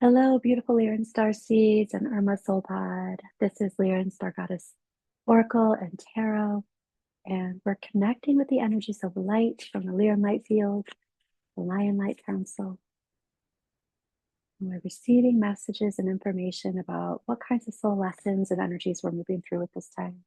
Hello, beautiful Lyran Starseeds and Urmah Soul Pod. This is Lyran Star Goddess Oracle and Tarot, and we're connecting with the energies of light from the Lyran Light Field, the Lion Light Council. And we're receiving messages and information about what kinds of soul lessons and energies we're moving through at this time.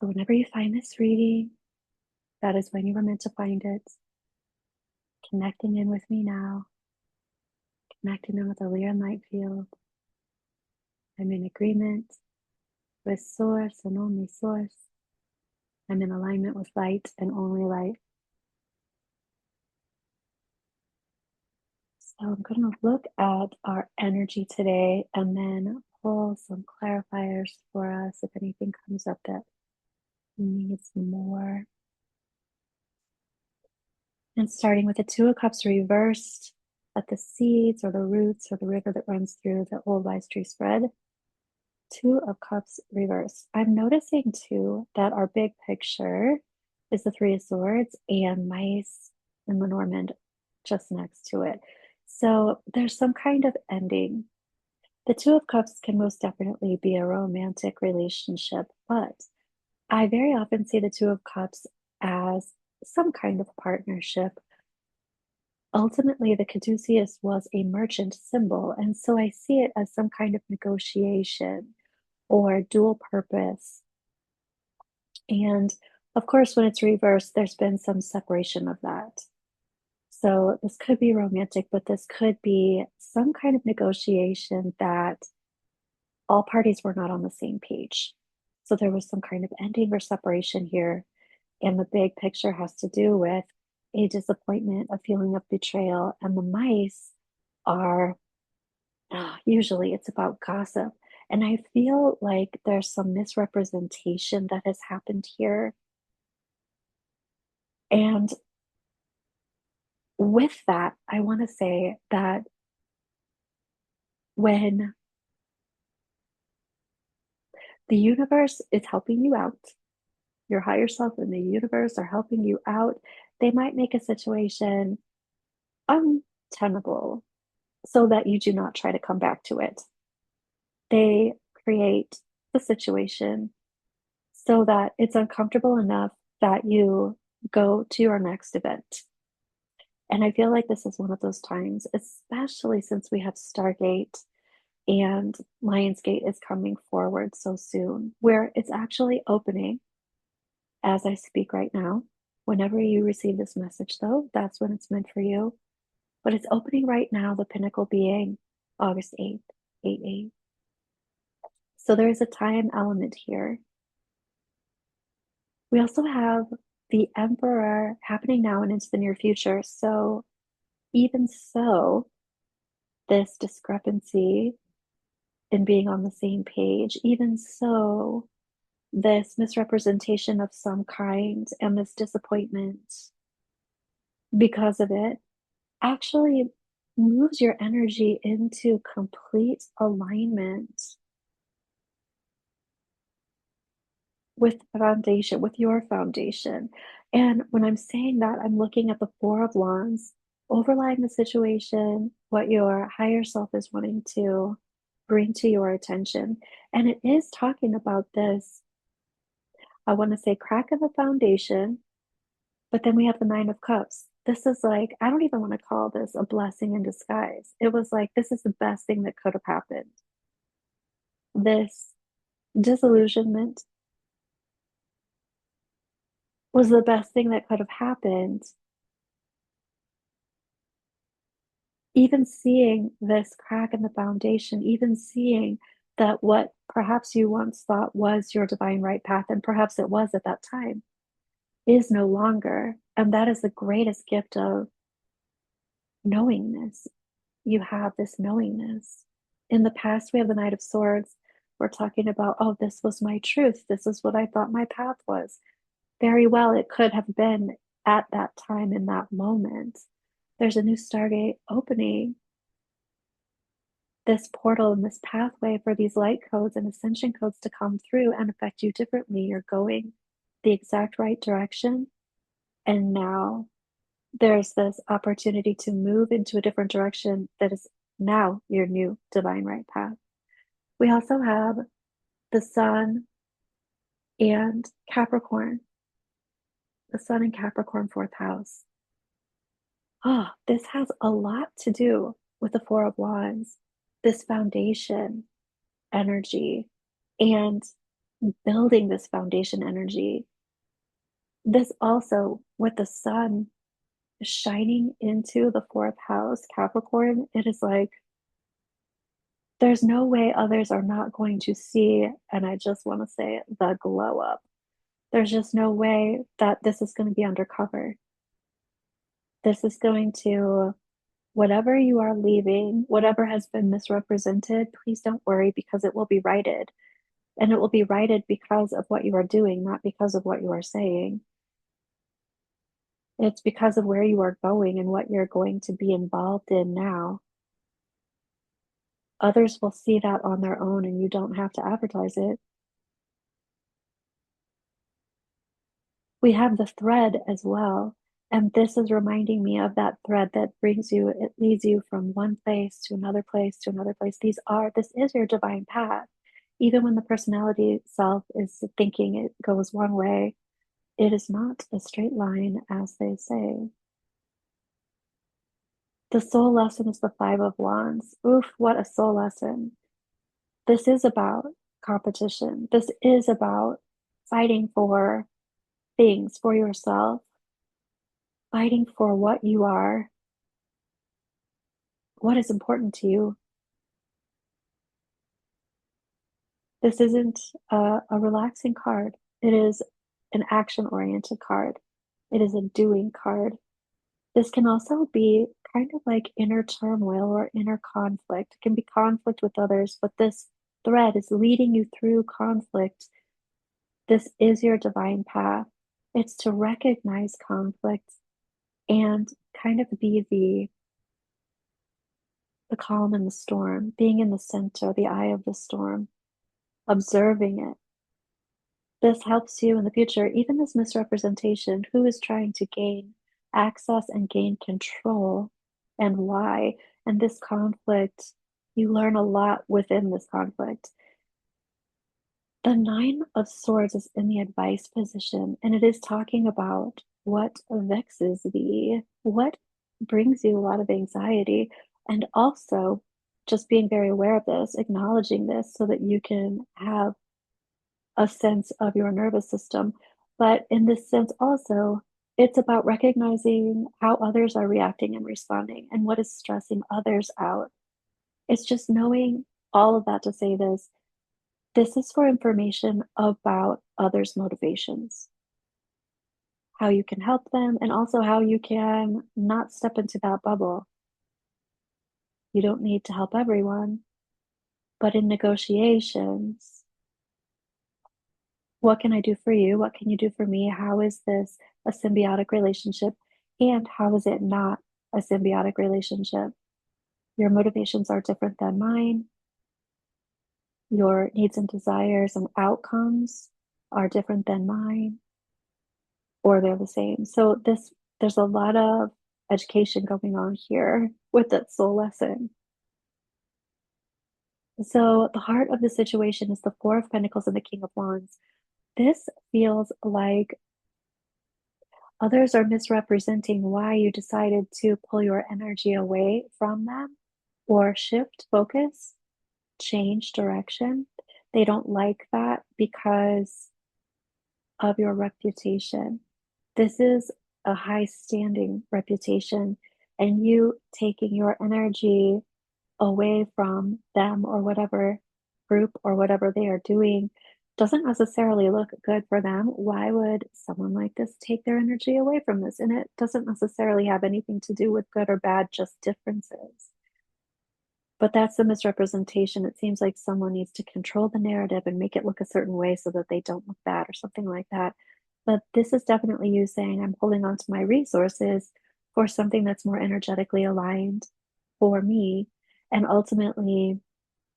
So whenever you find this reading, that is when you were meant to find it. Connecting in with me now, connecting in with the Lyran Light Field. I'm in agreement with Source and only Source. I'm in alignment with light and only light. So I'm going to look at our energy today and then pull some clarifiers for us if anything comes up that needs more. And starting with the Two of Cups reversed at the seeds or the roots or the river that runs through the old wise tree spread. Two of Cups reversed. I'm noticing too that our big picture is the Three of Swords and mice and Lenormand just next to it. So there's some kind of ending. The Two of Cups can most definitely be a romantic relationship, but I very often see the Two of Cups as some kind of partnership. Ultimately, the caduceus was a merchant symbol, and so I see it as some kind of negotiation or dual purpose. And of course, when it's reversed, there's been some separation of that. So this could be romantic, but this could be some kind of negotiation that all parties were not on the same page. So there was some kind of ending or separation here. And the big picture has to do with a disappointment, a feeling of betrayal. And the mice are usually it's about gossip. And I feel like there's some misrepresentation that has happened here. And with that, I want to say that when the universe is helping you out, your higher self and the universe are helping you out, they might make a situation untenable so that you do not try to come back to it. They create the situation so that it's uncomfortable enough that you go to your next event. And I feel like this is one of those times, especially since we have Stargate and Lionsgate is coming forward so soon, where it's actually opening as I speak right now. Whenever you receive this message, though, that's when it's meant for you. But it's opening right now, the pinnacle being August 8th, 8/8. So there is a time element here. We also have the Emperor happening now and into the near future. So even so, this discrepancy in being on the same page, even so, this misrepresentation of some kind and this disappointment because of it actually moves your energy into complete alignment with the foundation, with your foundation. And when I'm saying that, I'm looking at the Four of Wands, overlying the situation, what your higher self is wanting to bring to your attention. And it is talking about this, I want to say, crack in the foundation, but then we have the Nine of Cups. This is like, I don't even want to call this a blessing in disguise. It was like, this is the best thing that could have happened. This disillusionment was the best thing that could have happened. Even seeing this crack in the foundation, even seeing that what perhaps you once thought was your divine right path, and perhaps it was at that time, is no longer. And that is the greatest gift of knowingness. You have this knowingness. In the past, we have the Knight of Swords. We're talking about, oh, this was my truth. This is what I thought my path was. Very well, it could have been at that time in that moment. There's a new Stargate opening, this portal and this pathway for these light codes and ascension codes to come through and affect you differently. You're going the exact right direction. And now there's this opportunity to move into a different direction that is now your new divine right path. We also have the Sun and Capricorn, the Sun in Capricorn, fourth house. This has a lot to do with the Four of Wands, this foundation energy, and building this foundation energy. This also, with the Sun shining into the fourth house, Capricorn, it is like there's no way others are not going to see, and I just want to say the glow up. There's just no way that this is going to be undercover. This is going to, whatever you are leaving, whatever has been misrepresented, please don't worry because it will be righted. And it will be righted because of what you are doing, not because of what you are saying. It's because of where you are going and what you're going to be involved in now. Others will see that on their own and you don't have to advertise it. We have the thread as well. And this is reminding me of that thread that brings you, it leads you from one place to another place to another place. This is your divine path. Even when the personality self is thinking it goes one way, it is not a straight line, as they say. The soul lesson is the Five of Wands. Oof, what a soul lesson. This is about competition. This is about fighting for things for yourself, fighting for what you are, what is important to you. This isn't a relaxing card. It is an action-oriented card. It is a doing card. This can also be kind of like inner turmoil or inner conflict. It can be conflict with others, but this thread is leading you through conflict. This is your divine path. It's to recognize conflict and kind of be the calm in the storm, being in the center, the eye of the storm, observing it. This helps you in the future, even this misrepresentation, who is trying to gain access and gain control and why. And this conflict, you learn a lot within this conflict. The Nine of Swords is in the advice position, and it is talking about what vexes thee, what brings you a lot of anxiety, and also just being very aware of this, acknowledging this so that you can have a sense of your nervous system. But in this sense, also, it's about recognizing how others are reacting and responding and what is stressing others out. It's just knowing all of that to say this. This is for information about others' motivations, how you can help them, and also how you can not step into that bubble. You don't need to help everyone, but in negotiations, what can I do for you? What can you do for me? How is this a symbiotic relationship? And how is it not a symbiotic relationship? Your motivations are different than mine. Your needs and desires and outcomes are different than mine, or they're the same. So there's a lot of education going on here with that soul lesson. So the heart of the situation is the Four of Pentacles and the King of Wands. This feels like others are misrepresenting why you decided to pull your energy away from them or shift focus, change direction. They don't like that because of your reputation. This is a high standing reputation, and you taking your energy away from them or whatever group or whatever they are doing doesn't necessarily look good for them. Why would someone like this take their energy away from this? And it doesn't necessarily have anything to do with good or bad, just differences. But that's the misrepresentation. It seems like someone needs to control the narrative and make it look a certain way so that they don't look bad or something like that. But this is definitely you saying, I'm holding on to my resources for something that's more energetically aligned for me. And ultimately,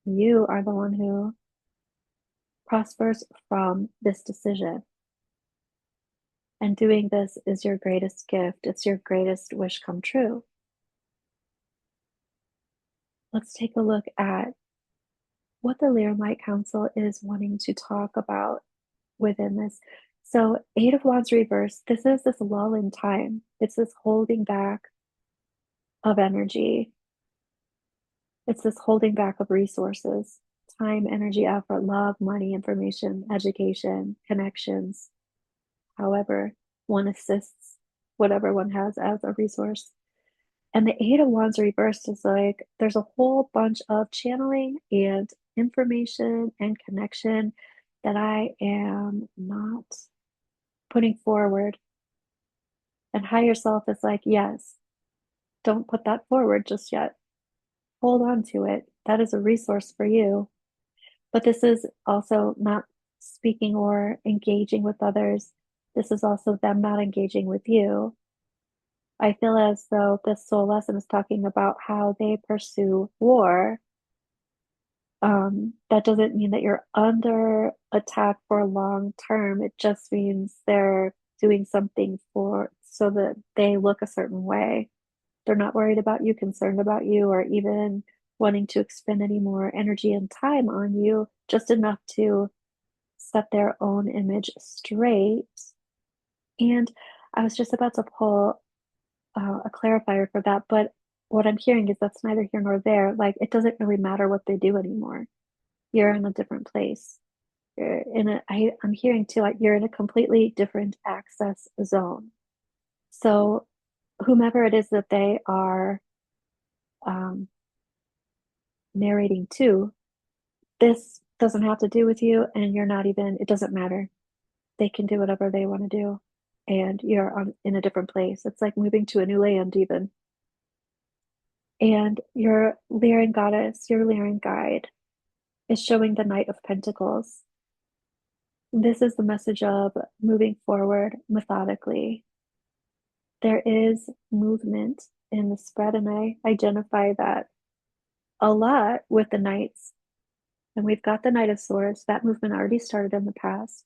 you are the one who prospers from this decision. And doing this is your greatest gift. It's your greatest wish come true. Let's take a look at what the Lyran Light Council is wanting to talk about within this. So, Eight of Wands reverse, this is this lull in time. It's this holding back of energy. It's this holding back of resources, time, energy, effort, love, money, information, education, connections, however one assists whatever one has as a resource. And the Eight of Wands reversed is like there's a whole bunch of channeling and information and connection that I am not putting forward. And higher self is like, yes, don't put that forward just yet. Hold on to it. That is a resource for you. But this is also not speaking or engaging with others. This is also them not engaging with you. I feel as though this soul lesson is talking about how they pursue war. That doesn't mean that you're under attack for long term. It just means they're doing something for so that they look a certain way. They're not worried about you, concerned about you, or even wanting to expend any more energy and time on you, just enough to set their own image straight. And I was just about to pull a clarifier for that, but what I'm hearing is that's neither here nor there. Like, it doesn't really matter what they do anymore. You're in a different place. I'm hearing too, like, you're in a completely different access zone. So, whomever it is that they are um, narrating to, this doesn't have to do with you, and you're not even, it doesn't matter. They can do whatever they want to do, and you're in a different place. It's like moving to a new land, even. And your Lyran goddess, your Lyran guide, is showing the Knight of Pentacles. This is the message of moving forward methodically. There is movement in the spread, and I identify that a lot with the Knights. And we've got the Knight of Swords. That movement already started in the past.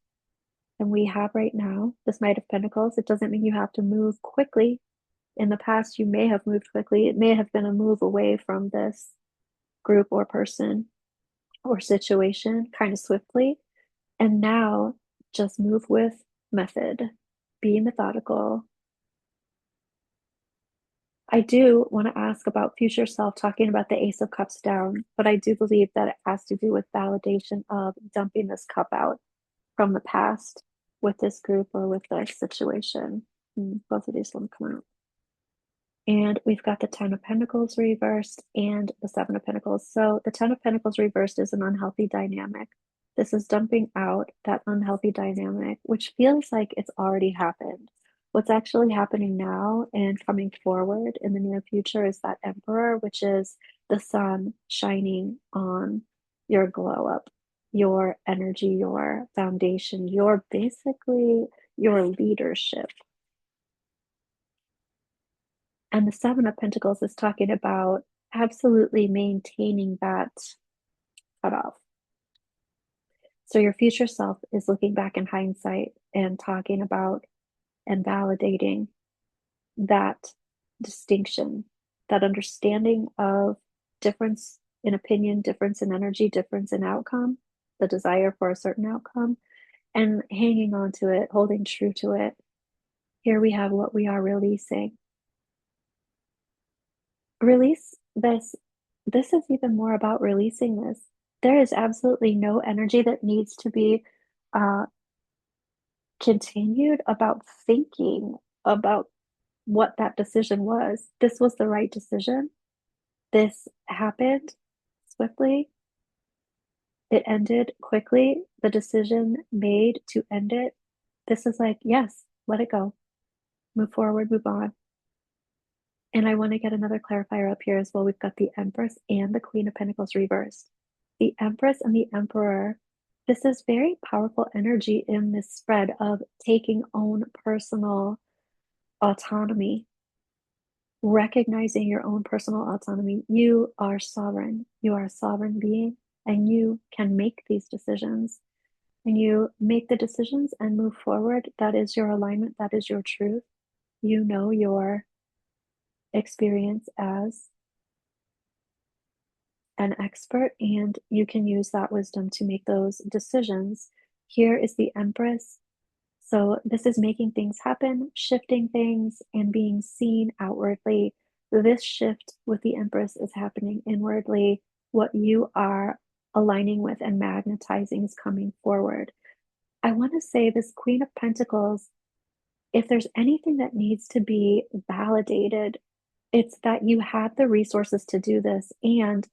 And we have right now this Knight of Pentacles. It doesn't mean you have to move quickly. In the past, you may have moved quickly. It may have been a move away from this group or person or situation kind of swiftly. And now just move with method, be methodical. I do want to ask about future self, talking about the Ace of Cups down, but I do believe that it has to do with validation of dumping this cup out from the past with this group or with this situation. Both of these will come out. And we've got the Ten of Pentacles reversed and the Seven of Pentacles. So the Ten of Pentacles reversed is an unhealthy dynamic. This is dumping out that unhealthy dynamic, which feels like it's already happened. What's actually happening now and coming forward in the near future is that Emperor, which is the sun shining on your glow up, your energy, your foundation, your basically your leadership. And the Seven of Pentacles is talking about absolutely maintaining that cutoff. So your future self is looking back in hindsight and talking about and validating that distinction, that understanding of difference in opinion, difference in energy, difference in outcome, the desire for a certain outcome, and hanging on to it, holding true to it. Here we have what we are releasing. Release this. This is even more about releasing this. There is absolutely no energy that needs to be uh, continued about thinking about what that decision was. This was the right decision. This happened swiftly. It ended quickly. The decision made to end it. This is like, yes, let it go. Move forward, move on. And I want to get another clarifier up here as well. We've got the Empress and the Queen of Pentacles reversed. The Empress and the Emperor, this is very powerful energy in this spread of taking own personal autonomy, recognizing your own personal autonomy. You are sovereign. You are a sovereign being, and you can make these decisions. and you make the decisions and move forward, that is your alignment, that is your truth. You know your experience as an expert, and you can use that wisdom to make those decisions. Here is the Empress. So, this is making things happen, shifting things, and being seen outwardly. This shift with the Empress is happening inwardly. What you are aligning with and magnetizing is coming forward. I want to say this Queen of Pentacles, if there's anything that needs to be validated, it's that you have the resources to do this. And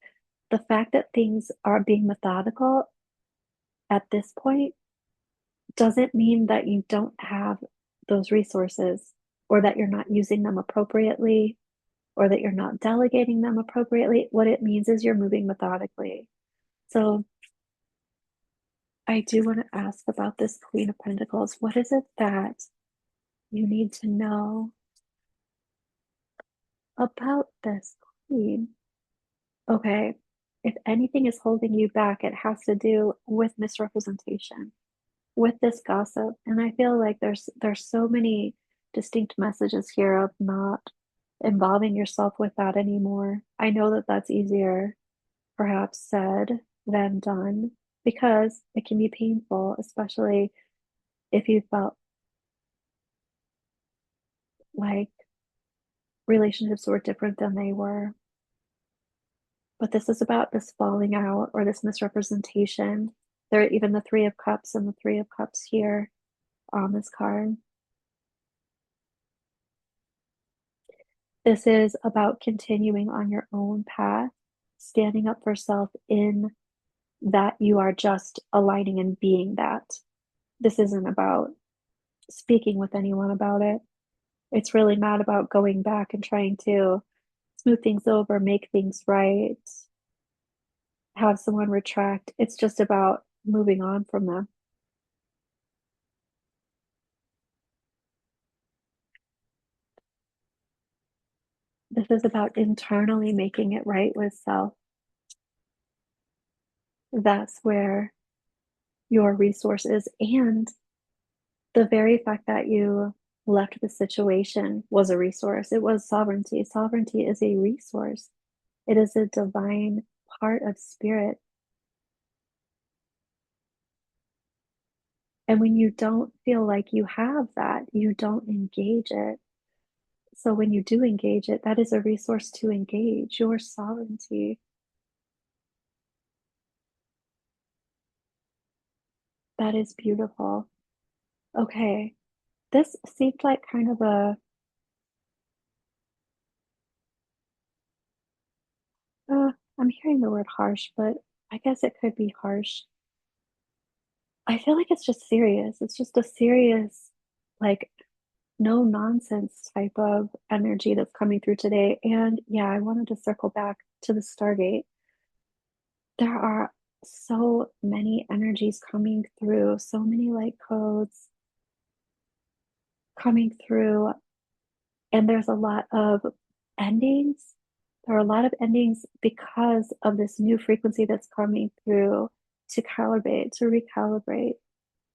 the fact that things are being methodical at this point doesn't mean that you don't have those resources or that you're not using them appropriately or that you're not delegating them appropriately. What it means is you're moving methodically. So I do want to ask about this Queen of Pentacles. What is it that you need to know about this Queen? Okay, if anything is holding you back, it has to do with misrepresentation, with this gossip. And I feel like there's so many distinct messages here of not involving yourself with that anymore. I know that that's easier perhaps said than done because it can be painful, especially if you felt like relationships were different than they were. But this is about this falling out or this misrepresentation. There, even the Three of Cups and the Three of Cups here on this card. This is about continuing on your own path, standing up for self in that you are just aligning and being that. This isn't about speaking with anyone about it. It's really not about going back and trying to smooth things over, make things right, have someone retract. It's just about moving on from them. This is about internally making it right with self. That's where your resource is. And the very fact that you left the situation was a resource. It was sovereignty. Sovereignty is a resource, it is a divine part of spirit. And when you don't feel like you have that, you don't engage it. So when you do engage it, that is a resource to engage your sovereignty. That is beautiful. Okay. This seemed like kind of I'm hearing the word harsh, but I guess it could be harsh. I feel like it's just serious. It's just a serious, like, no nonsense type of energy that's coming through today. And yeah, I wanted to circle back to the Stargate. There are so many energies coming through, so many light codes coming through, and there's a lot of endings. There are a lot of endings because of this new frequency that's coming through to calibrate, to recalibrate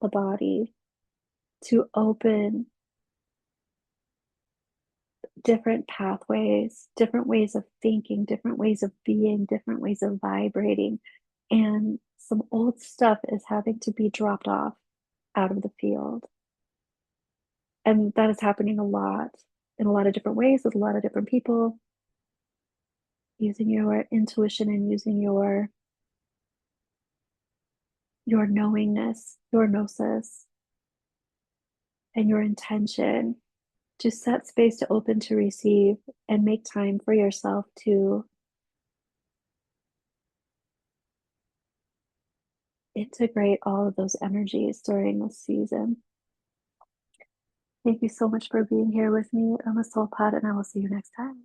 the body, to open different pathways, different ways of thinking, different ways of being, different ways of vibrating. And some old stuff is having to be dropped off out of the field. And that is happening a lot in a lot of different ways with a lot of different people, using your intuition and using your knowingness, your gnosis, and your intention to set space to open to receive and make time for yourself to integrate all of those energies during this season. Thank you so much for being here with me. I'm a soul pod, and I will see you next time.